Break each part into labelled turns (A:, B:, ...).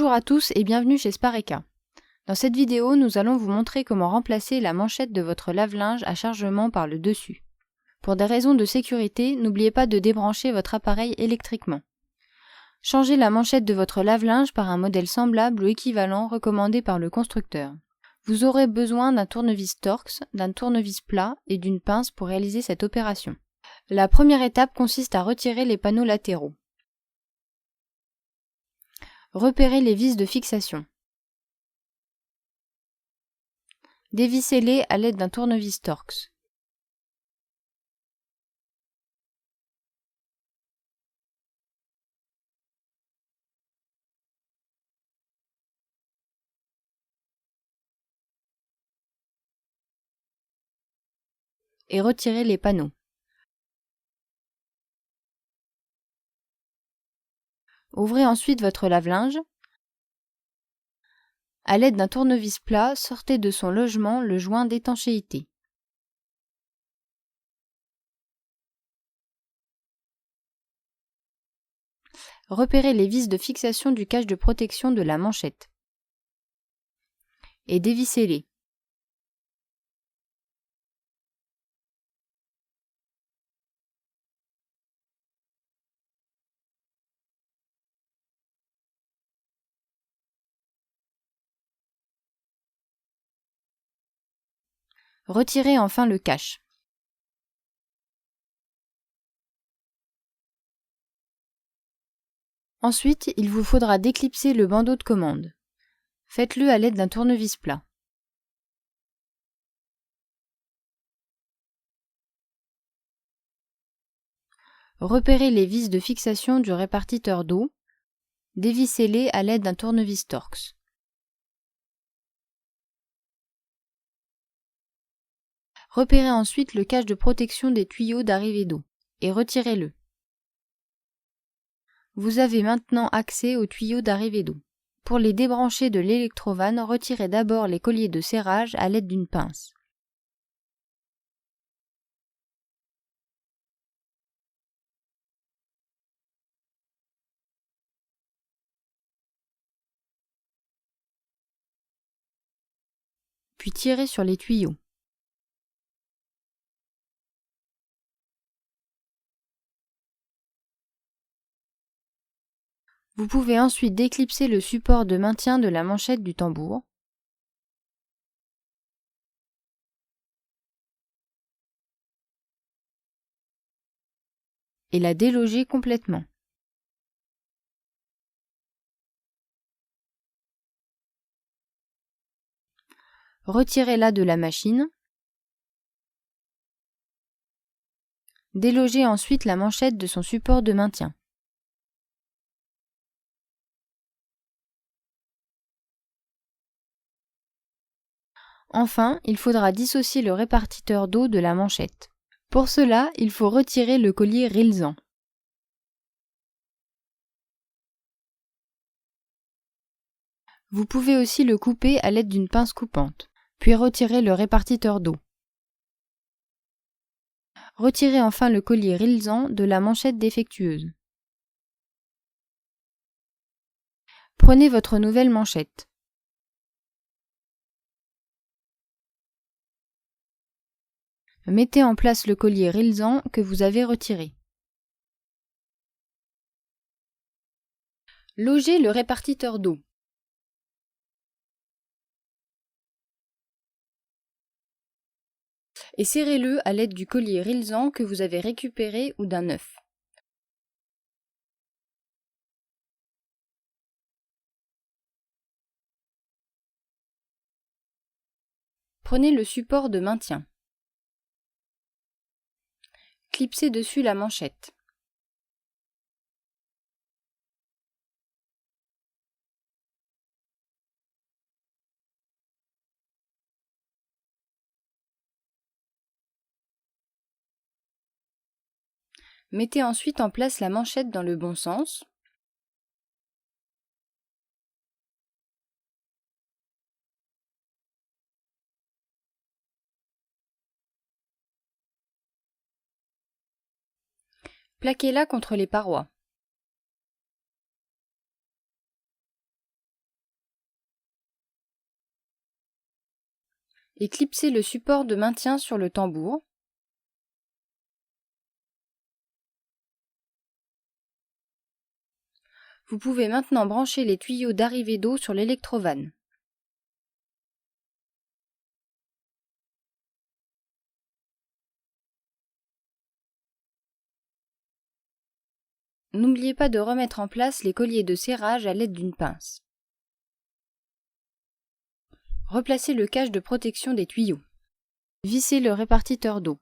A: Bonjour à tous et bienvenue chez Spareka. Dans cette vidéo, nous allons vous montrer comment remplacer la manchette de votre lave-linge à chargement par le dessus. Pour des raisons de sécurité, n'oubliez pas de débrancher votre appareil électriquement. Changez la manchette de votre lave-linge par un modèle semblable ou équivalent recommandé par le constructeur. Vous aurez besoin d'un tournevis Torx, d'un tournevis plat et d'une pince pour réaliser cette opération. La première étape consiste à retirer les panneaux latéraux. Repérez les vis de fixation. Dévissez-les à l'aide d'un tournevis Torx. Et retirez les panneaux. Ouvrez ensuite votre lave-linge. À l'aide d'un tournevis plat, sortez de son logement le joint d'étanchéité. Repérez les vis de fixation du cache de protection de la manchette. Et dévissez-les. Retirez enfin le cache. Ensuite, il vous faudra déclipser le bandeau de commande. Faites-le à l'aide d'un tournevis plat. Repérez les vis de fixation du répartiteur d'eau. Dévissez-les à l'aide d'un tournevis Torx. Repérez ensuite le cache de protection des tuyaux d'arrivée d'eau et retirez-le. Vous avez maintenant accès aux tuyaux d'arrivée d'eau. Pour les débrancher de l'électrovanne, retirez d'abord les colliers de serrage à l'aide d'une pince. Puis tirez sur les tuyaux. Vous pouvez ensuite déclipser le support de maintien de la manchette du tambour. Et la déloger complètement. Retirez-la de la machine. Délogez ensuite la manchette de son support de maintien. Enfin, il faudra dissocier le répartiteur d'eau de la manchette. Pour cela, il faut retirer le collier Rilsan. Vous pouvez aussi le couper à l'aide d'une pince coupante, puis retirer le répartiteur d'eau. Retirez enfin le collier Rilsan de la manchette défectueuse. Prenez votre nouvelle manchette. Mettez en place le collier Rilsan que vous avez retiré. Logez le répartiteur d'eau. Et serrez-le à l'aide du collier Rilsan que vous avez récupéré ou d'un œuf. Prenez le support de maintien. Clipsez dessus la manchette. Mettez ensuite en place la manchette dans le bon sens. Plaquez-la contre les parois. et clipsez le support de maintien sur le tambour. Vous pouvez maintenant brancher les tuyaux d'arrivée d'eau sur l'électrovanne. N'oubliez pas de remettre en place les colliers de serrage à l'aide d'une pince. Replacez le cache de protection des tuyaux. Vissez le répartiteur d'eau.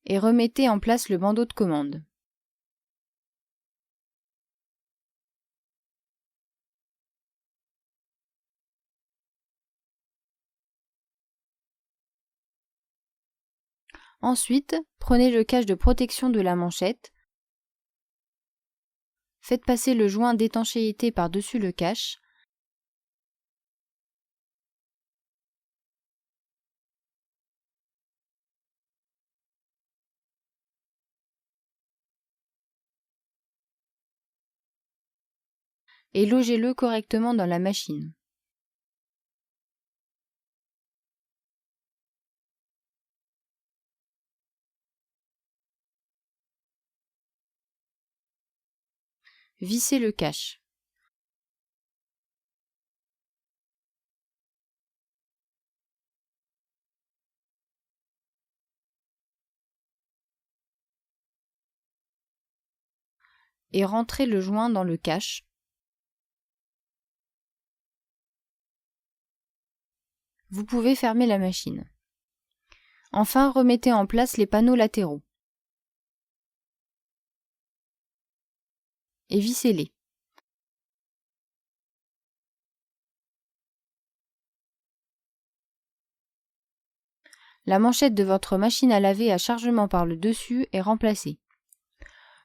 A: Et remettez en place le bandeau de commande. Ensuite, prenez le cache de protection de la manchette. Faites passer le joint d'étanchéité par-dessus le cache. Et logez-le correctement dans la machine. Vissez le cache. Et rentrez le joint dans le cache. Vous pouvez fermer la machine. Enfin, remettez en place les panneaux latéraux. Et vissez-les. La manchette de votre machine à laver à chargement par le dessus est remplacée.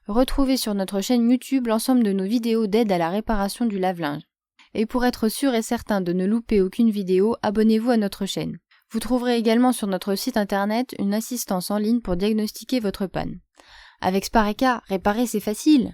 A: Retrouvez sur notre chaîne YouTube l'ensemble de nos vidéos d'aide à la réparation du lave-linge. Et pour être sûr et certain de ne louper aucune vidéo, abonnez-vous à notre chaîne. Vous trouverez également sur notre site internet une assistance en ligne pour diagnostiquer votre panne. Avec Spareka, réparer c'est facile!